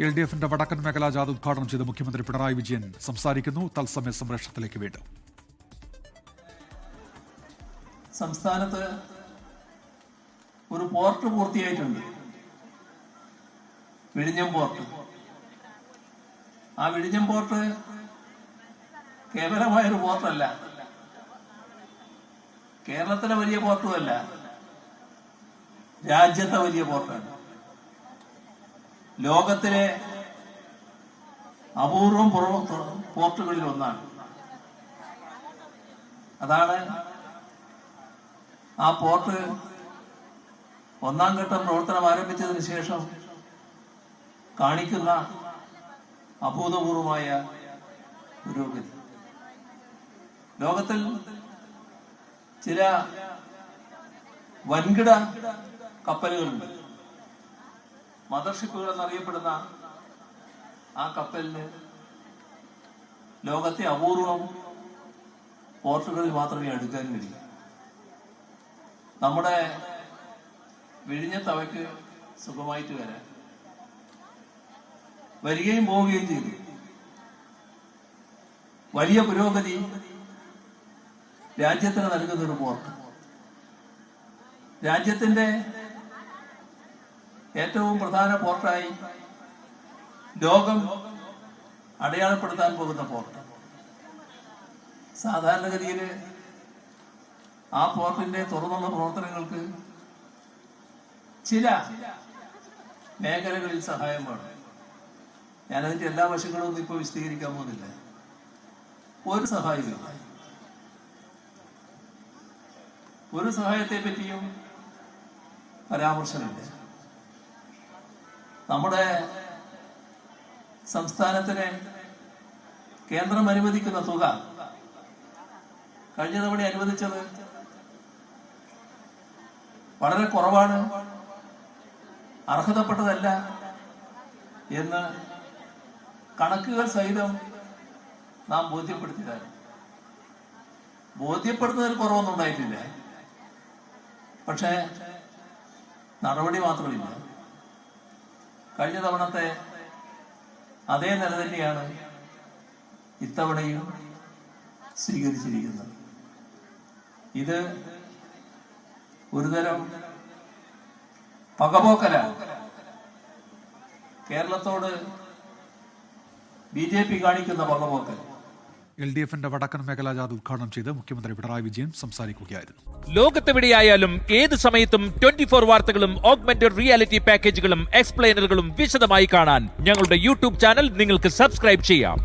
LDFിന്റെ വടക്കൻ മേഖലാ ജാഥ ഉദ്ഘാടനം ചെയ്ത് മുഖ്യമന്ത്രി പിണറായി വിജയൻ സംസാരിക്കുന്നു. തത്സമയ സംപ്രേഷണത്തിലേക്ക് വീണ്ടും. സംസ്ഥാനത്ത് ഒരു പോർട്ട് പൂർത്തിയായിട്ടുണ്ട്, വിഴിഞ്ഞം പോർട്ട്. ആ വിഴിഞ്ഞം പോർട്ട് കേവലമായൊരു പോർട്ടല്ല, കേരളത്തിലെ വലിയ പോർട്ടുമല്ല, രാജ്യത്തെ വലിയ പോർട്ടാണ്. ലോകത്തിലെ അപൂർവം പോർട്ടുകളിൽ ഒന്നാണ്. അതാണ് ആ പോർട്ട് ഒന്നാം ഘട്ടം പ്രവർത്തനം ആരംഭിച്ചതിന് ശേഷം കാണിക്കുന്ന അഭൂതപൂർവമായ പുരോഗതി. ലോകത്തിൽ ചില വൻകിട കപ്പലുകളുണ്ട്. മദർഷിപ്പുകൾ എന്നറിയപ്പെടുന്ന ആ കപ്പലിന് ലോകത്തെ അപൂർവം പോർട്ടുകളിൽ മാത്രമേ അടുക്കാൻ കഴിയൂ. നമ്മുടെ വിഴിഞ്ഞത്ത് അവയ്ക്ക് സുഖമായിട്ട് വരികയും പോവുകയും ചെയ്തു. വലിയ പുരോഗതി രാജ്യത്തിന് നൽകുന്നൊരു പോർട്ട്. രാജ്യത്തിന്റെ ഏറ്റവും പ്രധാന പോർട്ടായി ലോകം അടയാളപ്പെടുത്താൻ പോകുന്ന പോർട്ട്. സാധാരണഗതിയിൽ ആ പോർട്ടിന്റെ തുറന്നുള്ള പ്രവർത്തനങ്ങൾക്ക് ചില മേഖലകളിൽ സഹായം വേണം. ഞാനതിന്റെ എല്ലാ വശങ്ങളും ഒന്നും ഇപ്പോൾ വിശദീകരിക്കാൻ പോകുന്നില്ല. ഒരു സഹായമില്ല. ഒരു സഹായത്തെ പറ്റിയും പരാമർശമില്ല. നമ്മുടെ സംസ്ഥാനത്തിന് കേന്ദ്രം അനുവദിക്കുന്ന തുക കഴിഞ്ഞ തവണ അനുവദിച്ചത് വളരെ കുറവാണ്, അർഹതപ്പെട്ടതല്ല എന്ന് കണക്കുകൾ സഹിതം നാം ബോധ്യപ്പെടുത്തിയതാണ്. ബോധ്യപ്പെടുത്തുന്നതിൽ കുറവൊന്നും ഉണ്ടായിട്ടില്ല, പക്ഷേ നടപടി മാത്രമില്ല. കഴിഞ്ഞ തവണത്തെ അതേ നില തന്നെയാണ് ഇത്തവണയും സ്വീകരിച്ചിരിക്കുന്നത്. ഇത് ഒരുതരം പകപോക്കലാണ്. കേരളത്തോട് BJP കാണിക്കുന്ന പകപോക്കൽ. LDFിന്റെ വടക്കൻ മേഖലാ ജാഥ ഉദ്ഘാടനം ചെയ്ത് മുഖ്യമന്ത്രി പിണറായി വിജയൻ സംസാരിക്കുകയായിരുന്നു. ലോകത്തെവിടെയായാലും ഏത് സമയത്തും 24 വാർത്തകളും ഓഗ്മെന്റഡ് റിയാലിറ്റി പാക്കേജുകളും എക്സ്പ്ലെയിനറുകളും വിശദമായി കാണാൻ ഞങ്ങളുടെ YouTube ചാനൽ നിങ്ങൾക്ക് സബ്സ്ക്രൈബ് ചെയ്യാം.